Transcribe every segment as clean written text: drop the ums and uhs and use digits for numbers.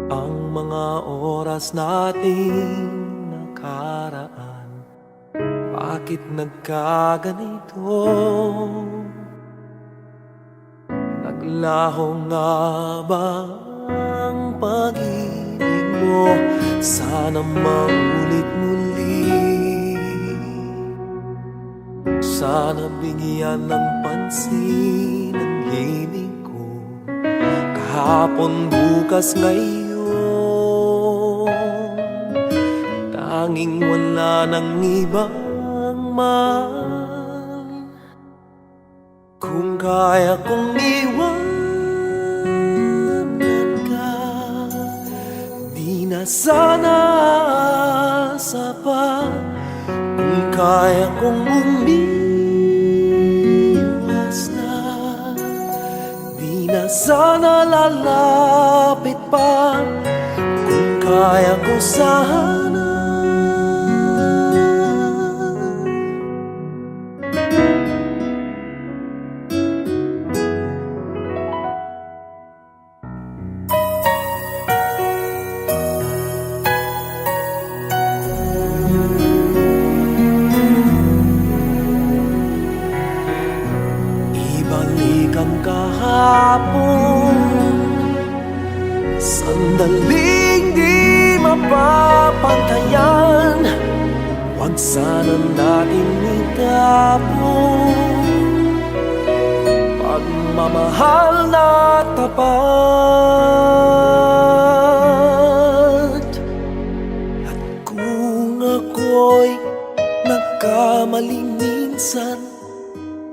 Ang mga oras nating nakaraan, bakit nagkaganito? Naglaho nga ba ang pag-ibig mo? Sana maulit muli. Sana bigyan ng pansin ang himig ko, kahapon, bukas, ngayon. Tanging wala nang ibang mahal. Kung kaya kong iwanan ka, di na sana asa pa. Kung kaya kong umiwas na, di na sana lalapit pa. Kung kaya ko sana, ibalikan kahapon, sandaling di mapapantayan. Huwag sana natin itapon pagmamahal na tapat. At kung ako'y nagkamaling minsan,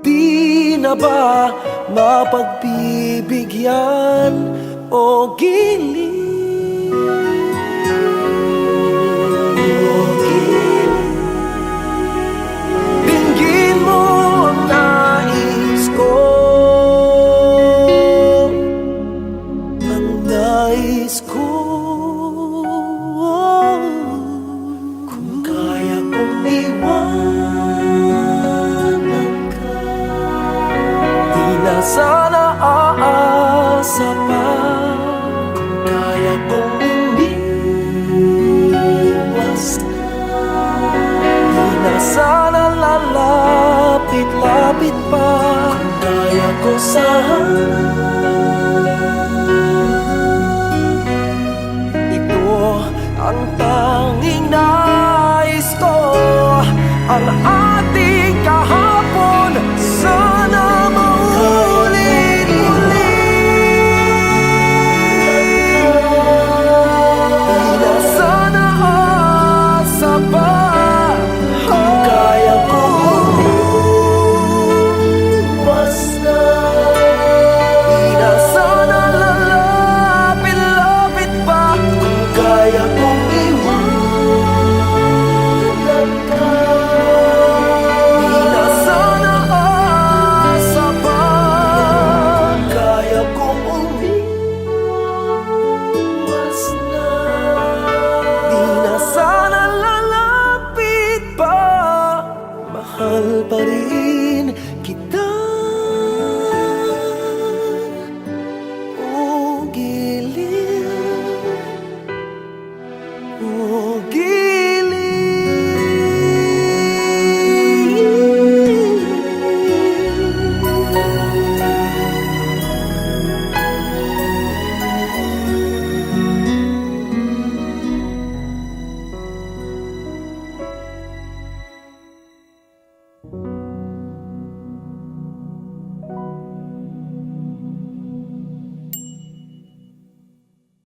di na ba mapagbibigyan o giling? Dinggin mo ang nais ko, ang nais ko. Kung kaya kong iwanan ka, di na sana aasa pa. Kung kaya kong umiwas na, di na sana lalapit-lapit pa. Kung kaya ko sana, ito ang tanging nais ko. Ang